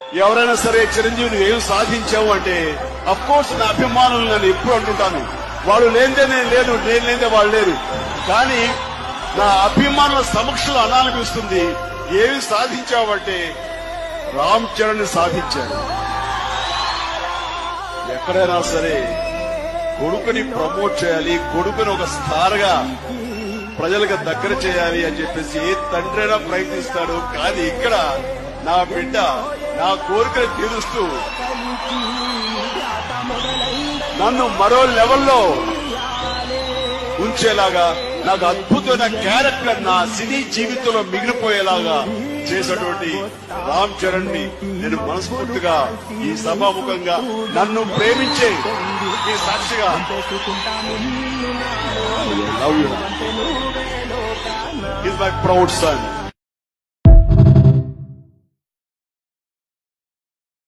ఎవరైనా సరే చిరంజీవి నువ్వేం సాధించావు అంటే అఫ్ కోర్స్ నా అభిమానులు నేను ఎప్పుడు అంటుంటాను, వాళ్ళు లేనిదే నేను లేను, నేను లేనిదే వాళ్ళు లేరు. కానీ నా అభిమానుల సమక్షంలో అనాలనిపిస్తుంది, ఏమి సాధించావంటే రామ్ చరణ్ సాధించాడు. ఎక్కడైనా సరే కొడుకుని ప్రమోట్ చేయాలి, కొడుకుని ఒక స్టార్ గా ప్రజలకు దగ్గర చేయాలి అని చెప్పేసి ఏ తండ్రి అయినా ప్రయత్నిస్తాడు. కానీ ఇక్కడ నా బిడ్డ నా కోరికను తీరుస్తూ నన్ను మరో లెవెల్లో ఉంచేలాగా, నాకు అద్భుతమైన క్యారెక్టర్ నా సినీ జీవితంలో మిగిలిపోయేలాగా చేసినటువంటి రామ్ చరణ్ ని నేను మనస్ఫూర్తిగా ఈ సభాముఖంగా నన్ను ప్రేమించే ఈ సాక్షిగా love you. Is my proud sun.